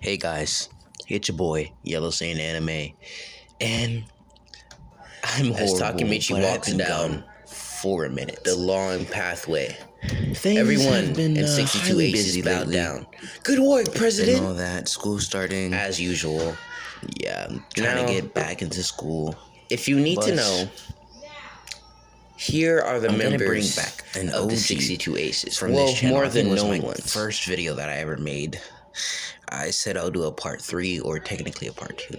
Hey guys, it's your boy Yellow Sand Anime, and I'm As horrible, Takemichi but walks I've been down gone for a minute. the long pathway, Things everyone have been in 62 highly Aces busy bowed lately. down. Good work, And all President! that, school starting. As usual. Yeah, I'm trying Now, to get back into school. if you need to But know, here are the I'm gonna bring members back an of the OG 62 Aces. from Well, this channel. more I think it than was known my ones. first video that I ever made. I said I'll do a part 3 or technically a part 2.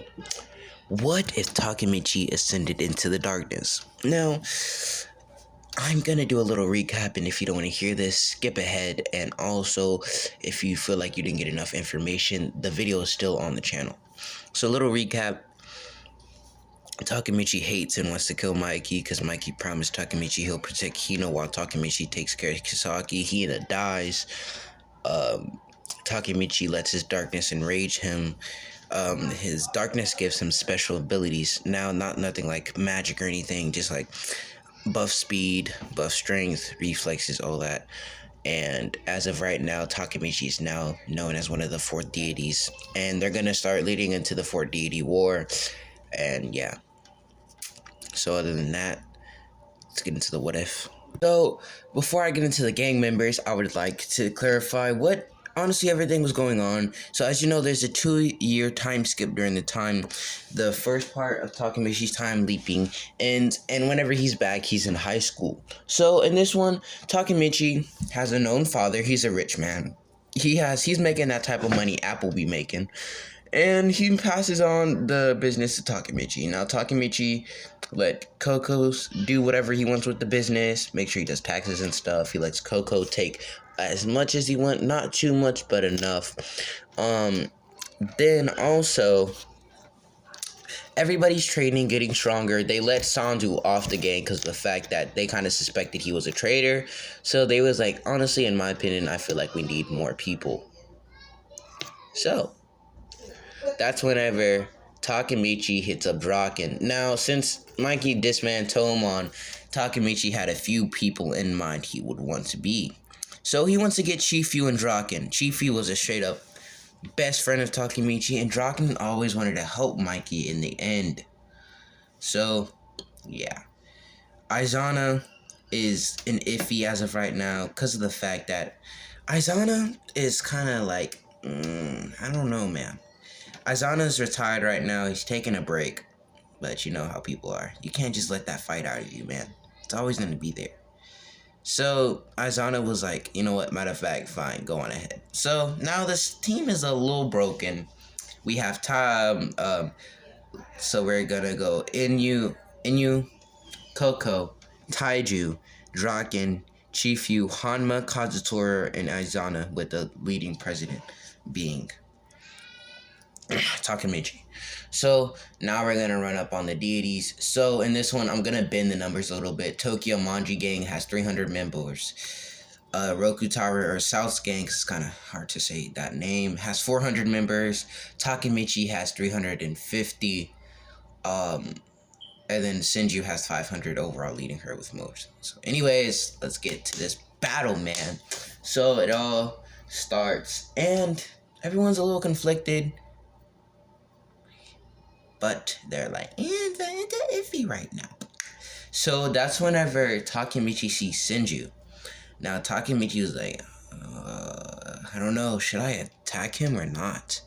What if Takemichi ascended into the darkness? Now, I'm gonna do a little recap, and if you don't want to hear this, skip ahead. And also, if you feel like you didn't get enough information, the video is still on the channel. So, a little recap. Takemichi hates and wants to kill Mikey because Mikey promised Takemichi he'll protect Hina while Takemichi takes care of Kisaki. Hina dies. Takemichi lets his darkness enrage him. His darkness gives him special abilities. Now, nothing like magic or anything, just like buff speed, buff strength, reflexes, all that. And as of right now, Takemichi is now known as one of the 4 deities. And they're going to start leading into the 4 deity war. And yeah. So other than that, let's get into the what if. So before I get into the gang members, I would like to clarify what honestly everything was going on. So as you know, there's a 2-year time skip during the time the first part of Takemichi's time leaping, and whenever he's back, he's in high school. So in this one, Takemichi has a known father. He's a rich man. He's making that type of money Apple be making. And he passes on the business to Takemichi. Now, Takemichi let Coco do whatever he wants with the business, make sure he does taxes and stuff. He lets Coco take as much as he wants, not too much, but enough. Then also, everybody's training, getting stronger. They let Sanju off the gang because of the fact that they kind of suspected he was a traitor. So they was like, honestly, in my opinion, I feel like we need more people. So that's whenever Takemichi hits up Draken. Now, since Mikey dismantled him on, Takemichi had a few people in mind he would want to be. So he wants to get Chifu and Draken. Chifu was a straight up best friend of Takemichi, and Draken always wanted to help Mikey in the end. So, yeah. Aizana is an iffy as of right now because of the fact that Aizana is kind of like, I don't know, man. Aizana's retired right now. He's taking a break. But you know how people are. You can't just let that fight out of you, man. It's always going to be there. So Aizana was like, you know what? Matter of fact, fine. Go on ahead. So now this team is a little broken. We have time. So we're going to go Inu, Coco, Taiju, Draken, Chifu, Hanma, Kazutora, and Aizana, with the leading president being Takemichi. So now we're gonna run up on the deities. So in this one, I'm gonna bend the numbers a little bit. Tokyo Manji Gang has 300 members. Roku Tower or South's Gang, it's kind of hard to say that name, has 400 members. Takemichi has 350. And then Senju has 500 overall, leading her with most. So anyways, let's get to this battle, man. So it all starts, and everyone's a little conflicted. But they're like, it's iffy right now. So that's whenever Takemichi sees Senju. Now Takemichi was like, I don't know, should I attack him or not?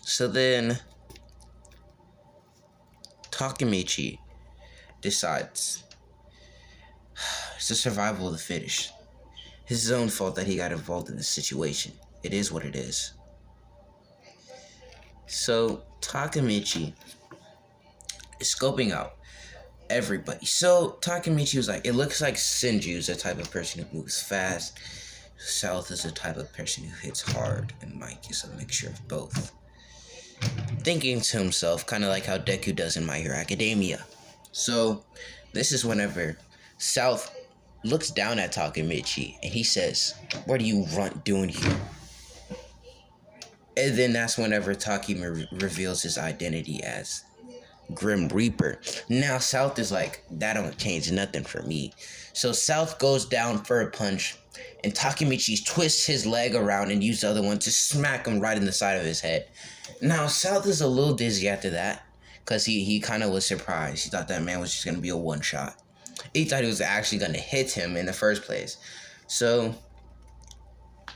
So then Takemichi decides it's the survival of the fittest. It's his own fault that he got involved in this situation. It is what it is. So Takemichi is scoping out everybody. So Takemichi was like, it looks like Senju's the type of person who moves fast. South is the type of person who hits hard, and Mike is a mixture of both. Thinking to himself, kind of like how Deku does in My Hero Academia. So this is whenever South looks down at Takemichi and he says, what are you runt doing here? And then that's whenever Takemichi reveals his identity as Grim Reaper. Now South is like, that don't change nothing for me. So South goes down for a punch. And Takemichi twists his leg around and uses the other one to smack him right in the side of his head. Now, South is a little dizzy after that, because he kind of was surprised. He thought that man was just going to be a one-shot. He thought he was actually going to hit him in the first place. So,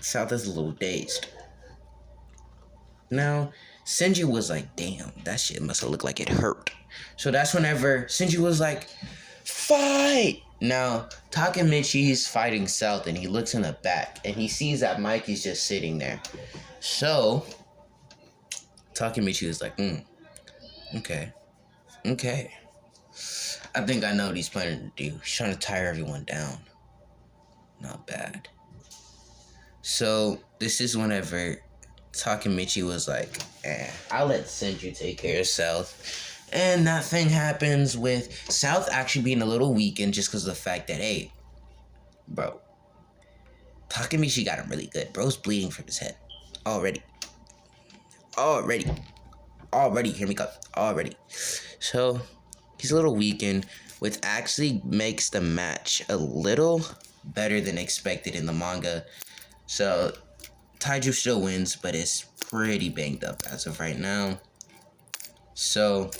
South is a little dazed. Now, Senji was like, damn, that shit must have looked like it hurt. So that's whenever Senji was like, fight! Now, Takemichi's fighting South, and he looks in the back, and he sees that Mikey's just sitting there. So, Takemichi was like, okay. I think I know what he's planning to do. He's trying to tire everyone down. Not bad. So, this is whenever Takemichi was like, I'll let Senju take care of South. And that thing happens with South actually being a little weakened just because of the fact that, hey, bro, Takemichi got him really good. Bro's bleeding from his head. Already. Hear me go. Already. So, he's a little weakened, which actually makes the match a little better than expected in the manga. So, Taiju still wins, but it's pretty banged up as of right now. So,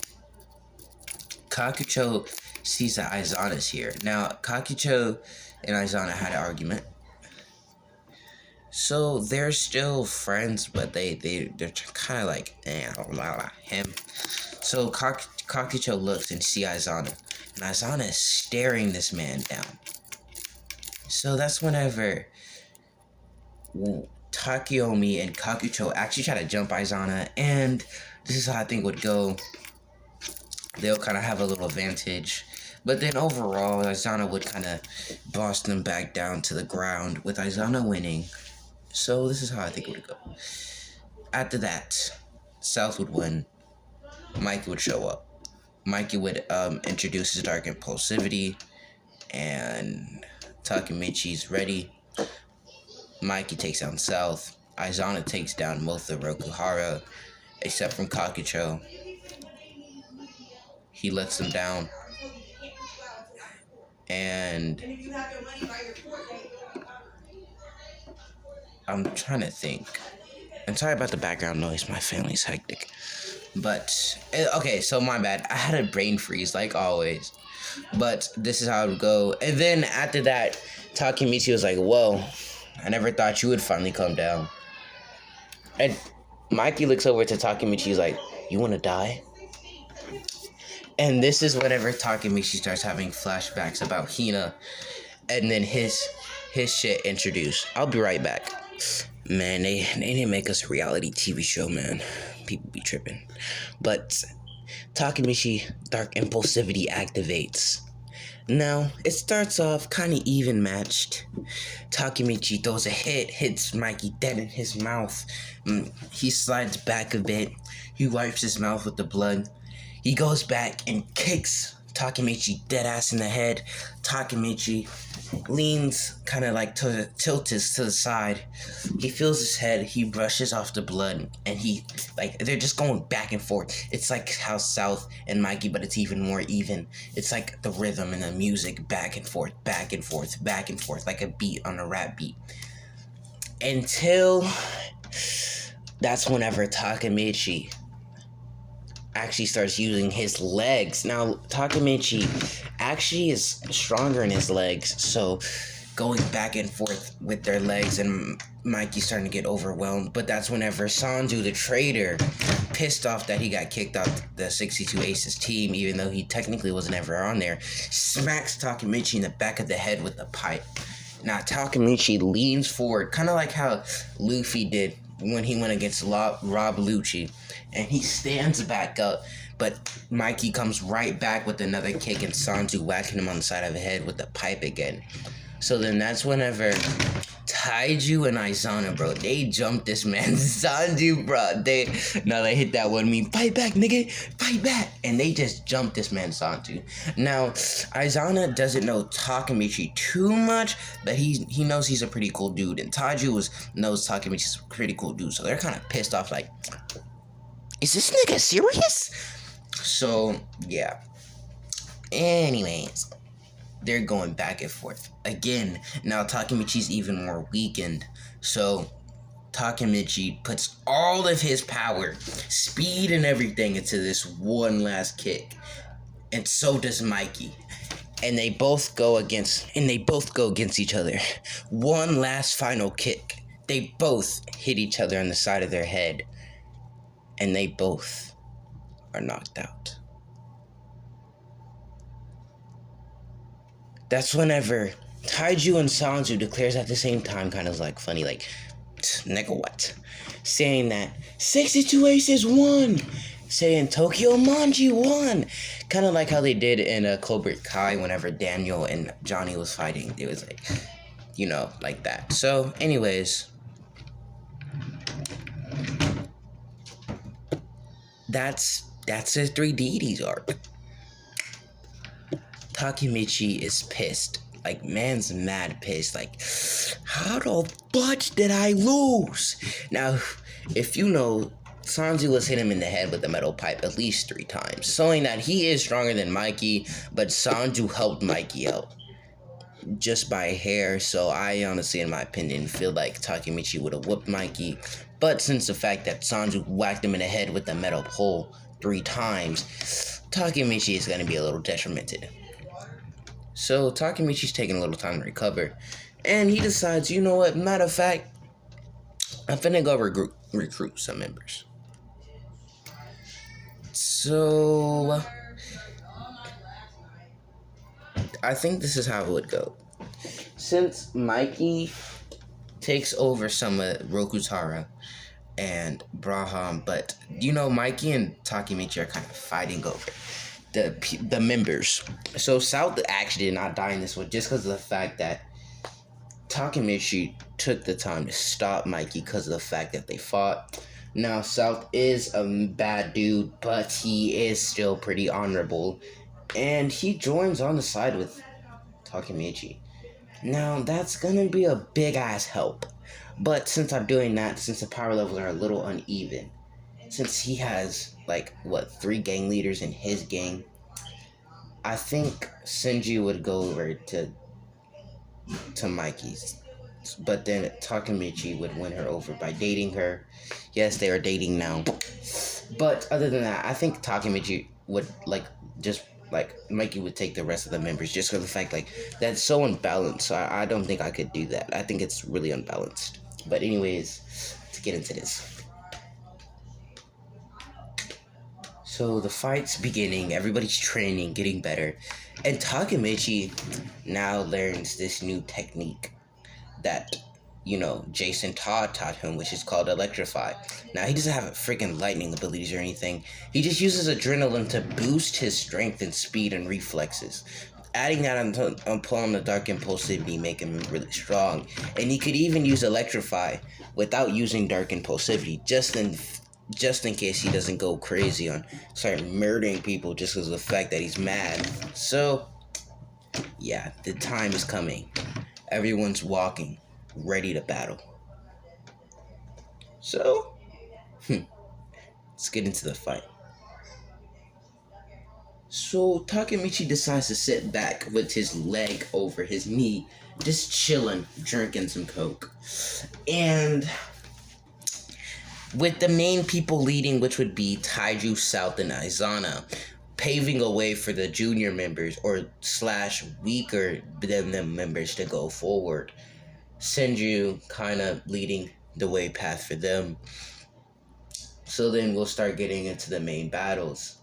Kakucho sees that Aizawa's here. Now, Kakucho and Aizawa had an argument. So, they're still friends, but they're kind of like, I don't know, him. So, Kakucho looks and sees Aizawa. And Aizawa is staring this man down. So, that's whenever Takeyomi and Kakucho actually try to jump Aizawa, and this is how I think would go. They'll kind of have a little advantage, but then overall, Aizawa would kind of boss them back down to the ground, with Aizawa winning. So this is how I think it would go. After that, South would win. Mikey would show up. Mikey would introduce his dark impulsivity, and Takemichi's ready. Mikey takes down South. Aizawa takes down most of Rokuhara, except from Kakucho. He lets them down. And I'm trying to think. I'm sorry about the background noise. My family's hectic. But, okay, so my bad. I had a brain freeze, like always. But this is how it would go. And then after that, Takemichi was like, whoa, I never thought you would finally come down. And Mikey looks over to Takemichi. He's like, you want to die? And this is whenever Takemichi starts having flashbacks about Hina. And then his shit introduced. I'll be right back. Man, they didn't make us a reality TV show, man. People be tripping. But Takemichi dark impulsivity activates. Now, it starts off kind of even matched. Takemichi throws a hit, hits Mikey dead in his mouth. He slides back a bit. He wipes his mouth with the blood. He goes back and kicks Takemichi dead ass in the head. Takemichi leans kind of like tilts to the side. He feels his head. He brushes off the blood, and they're just going back and forth. It's like how South and Mikey, but it's even more even. It's like the rhythm and the music back and forth, back and forth, back and forth, like a beat on a rap beat. Until that's whenever Takemichi actually starts using his legs. Now, Takemichi actually is stronger in his legs, so going back and forth with their legs, and Mikey's starting to get overwhelmed. But that's whenever Sanju, the traitor, pissed off that he got kicked off the 62 Aces team, even though he technically wasn't ever on there, smacks Takemichi in the back of the head with a pipe. Now, Takemichi leans forward, kind of like how Luffy did when he went against Rob Lucci, and he stands back up, but Mikey comes right back with another kick, and Sanju whacking him on the side of the head with the pipe again. So then that's whenever Taiju and Aizawa, bro, they jumped this man Sanju, bro. They hit that one meme, fight back, nigga, fight back, and they just jumped this man Sanju. Now, Aizawa doesn't know Takemichi too much, but he knows he's a pretty cool dude, and Taiju knows Takemichi's a pretty cool dude, so they're kind of pissed off, like, is this nigga serious? So, yeah. Anyways, they're going back and forth. Again, now Takemichi's even more weakened. So Takemichi puts all of his power, speed, and everything into this one last kick. And so does Mikey. And they both go against each other. One last final kick. They both hit each other on the side of their head. And they both are knocked out. That's whenever Taiju and Sanju declares at the same time, kind of like funny, like, nigga what? Saying that 62 Aces won! Saying Tokyo Manji won! Kind of like how they did in Cobra Kai whenever Daniel and Johnny was fighting. It was like, like that. So, anyways, that's the Three Deities arc. Takemichi is pissed. Like, man's mad pissed. Like, how the fudge did I lose? Now, if you know, Sanju was hit him in the head with a metal pipe at least 3 times, showing that he is stronger than Mikey, but Sanju helped Mikey out just by a hair. So I honestly, in my opinion, feel like Takemichi would have whooped Mikey. But since the fact that Sanju whacked him in the head with the metal pole 3 times, Takemichi is going to be a little detrimented. So Takemichi's taking a little time to recover. And he decides, you know what, matter of fact, I'm finna go recruit some members. So I think this is how it would go. Since Mikey takes over some of Rokutara and Braham, but Mikey and Takemichi are kind of fighting over the members. So South actually did not die in this one just because of the fact that Takemichi took the time to stop Mikey because of the fact that they fought. Now, South is a bad dude, but he is still pretty honorable, and he joins on the side with Takemichi. Now, that's gonna be a big-ass help, but since I'm doing that, since the power levels are a little uneven, since he has, 3 gang leaders in his gang, I think Shinji would go over to Mikey's. But then Takemichi would win her over by dating her. Yes, they are dating now. But other than that, I think Takemichi would, Mikey would take the rest of the members just for the fact, that's so unbalanced. So I don't think I could do that. I think it's really unbalanced. But anyways, to get into this. So the fight's beginning, everybody's training, getting better, and Takemichi now learns this new technique that, Jason Todd taught him, which is called Electrify. Now, he doesn't have freaking lightning abilities or anything. He just uses adrenaline to boost his strength and speed and reflexes. Adding that on the Dark Impulsivity make him really strong. And he could even use Electrify without using Dark Impulsivity, just in case he doesn't go crazy on start murdering people just because of the fact that he's mad. So, yeah, the time is coming. Everyone's walking, ready to battle. So, let's get into the fight. So, Takemichi decides to sit back with his leg over his knee, just chilling, drinking some coke. And with the main people leading, which would be Taiju, South, and Aizana, paving a way for the junior members or / weaker than them members to go forward. Senju kind of leading the way path for them. So then we'll start getting into the main battles.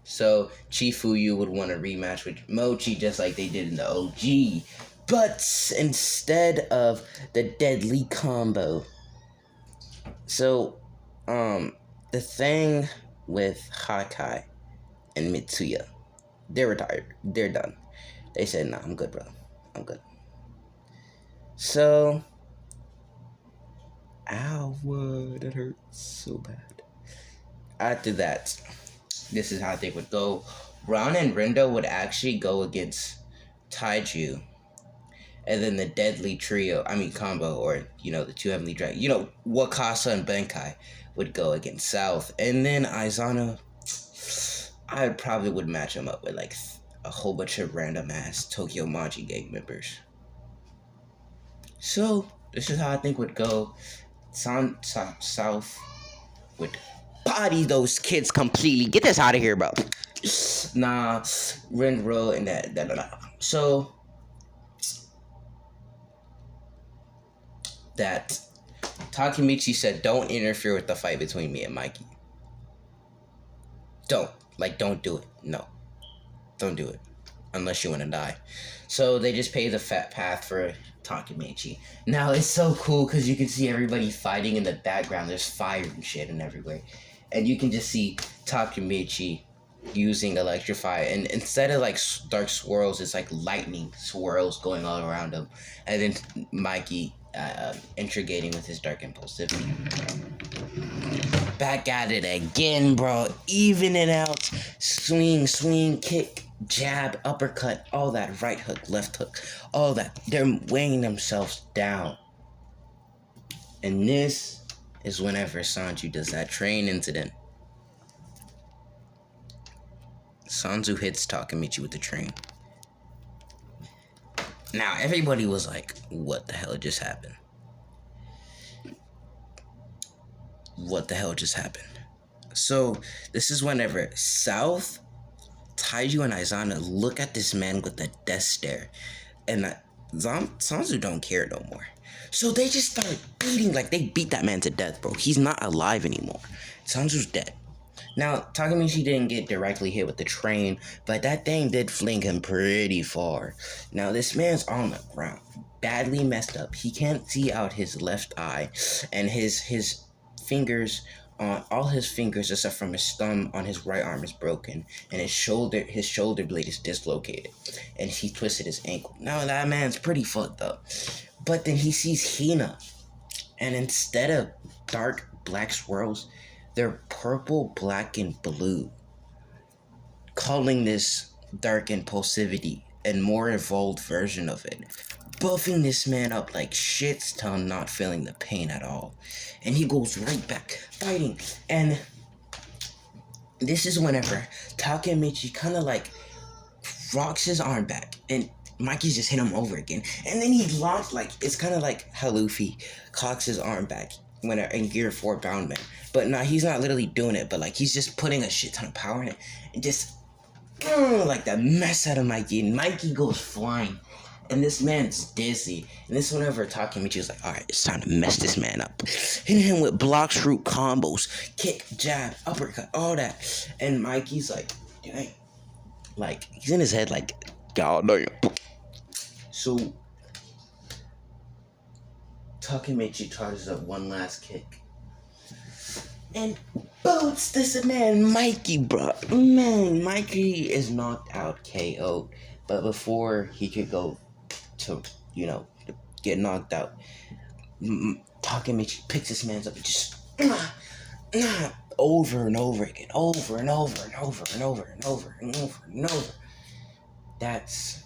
So Chifuyu would want a rematch with Mochi just like they did in the OG. But instead of the deadly combo. So, the thing with Hakai and Mitsuya, they're retired. They're done. They said, nah, I'm good, bro. I'm good. So, ow, that hurts so bad. After that, this is how they would go. Ron and Rendo would actually go against Taiju. And then the deadly combo, or, the 2 heavenly dragons, Wakasa and Benkai would go against South. And then Aizana, I probably would match him up with, a whole bunch of random ass Tokyo Maji gang members. So this is how I think would go. South would body those kids completely. Get this out of here, bro. Nah, Renro and that. So that Takemichi said, "Don't interfere with the fight between me and Mikey. Don't do it. No, don't do it, unless you want to die." So they just paved the fat path for Takemichi. Now it's so cool because you can see everybody fighting in the background. There's fire and shit and everywhere, and you can just see Takemichi using electrify, and instead of like dark swirls, it's like lightning swirls going all around him, and then Mikey integrating with his dark impulsivity. Back at it again, bro. Even it out. Swing, kick, jab, uppercut, all that. Right hook, left hook, all that. They're weighing themselves down. And this is whenever Sanju does that train incident. Sanju hits Takemichi with the train. Now, everybody was like, what the hell just happened? What the hell just happened? So, this is whenever South, Taiju, and Aizana look at this man with a death stare. And Sanju don't care no more. So they just start beating, like they beat that man to death, bro. He's not alive anymore. Sanju's dead. Now, Takemichi didn't get directly hit with the train, but that thing did fling him pretty far. Now, this man's on the ground, badly messed up. He can't see out his left eye, and his fingers, all his fingers except from his thumb on his right arm is broken, and his shoulder blade is dislocated, and he twisted his ankle. Now, that man's pretty fucked up. But then he sees Hina, and instead of dark black swirls, they're purple, black, and blue, calling this dark impulsivity and more evolved version of it, buffing this man up like shit's ton, not feeling the pain at all. And he goes right back, fighting. And this is whenever Takemichi kind of like rocks his arm back, and Mikey's just hit him over again. And then he launched, like, it's kind of like how Luffy cocks his arm back when in Gear 4 Bound Man. But nah, he's not literally doing it, but like he's just putting a shit ton of power in it and just like that mess out of Mikey. And Mikey goes flying. And this man's dizzy. And this whenever Takemichi was like, alright, it's time to mess this man up. Hitting him with block root combos, kick, jab, uppercut, all that. And Mikey's like, dang. Like, he's in his head like, God damn. So Takemichi charges up one last kick and boots this man, Mikey, bro. Man, Mikey is knocked out, KO'd. But before he could go to, get knocked out, Takemichi picks this man's up and just over and over again, over and over and over and over and over and over and over. That's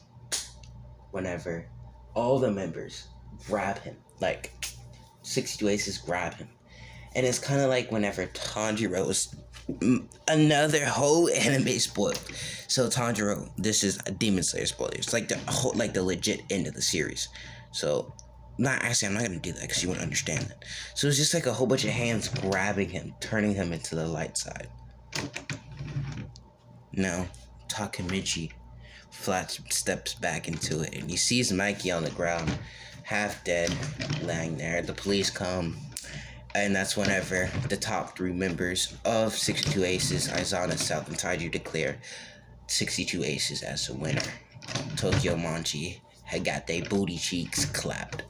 whenever all the members grab him, like 62 Aces grab him. And it's kind of like whenever Tanjiro's another whole anime spoiler. So Tanjiro, this is a Demon Slayer spoiler. It's like the legit end of the series. So I'm not gonna do that because you won't understand that. So it's just like a whole bunch of hands grabbing him, turning him into the light side. Now Takemichi flat steps back into it, and he sees Mikey on the ground, half dead, laying there. The police come, and that's whenever the top 3 members of 62 Aces, Aizana, South, and Taiju, declare 62 Aces as the winner. Tokyo Manji had got their booty cheeks clapped.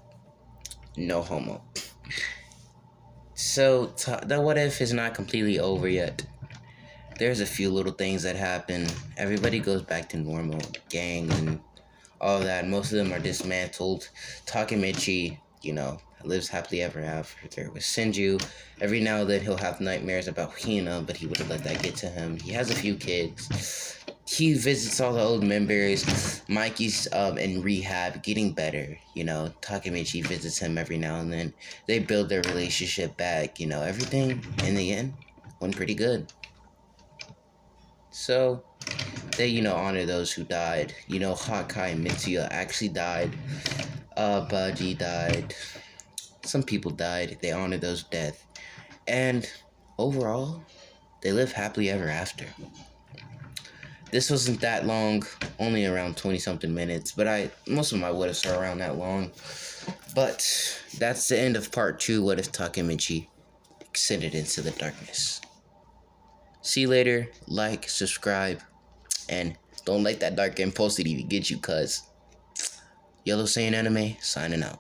No homo. So, the what if is not completely over yet. There's a few little things that happen. Everybody goes back to normal. Gangs and all that. Most of them are dismantled. Takemichi, lives happily ever after with Senju. Every now and then he'll have nightmares about Hina, but he wouldn't let that get to him. He has a few kids. He visits all the old members. Mikey's in rehab, getting better. Takemichi visits him every now and then. They build their relationship back. Everything in the end went pretty good. So, They, honor those who died. Hawkeye and Mitsuya actually died. Baji died. Some people died. They honor those death. And overall, they live happily ever after. This wasn't that long, only around 20 something minutes, but most of my what ifs are around that long. But that's the end of part 2, What If Takemichi Extended into the Darkness. See you later, like, subscribe, and don't let that dark impulsivity get you, cuz. Yellow Saiyan Anime, signing out.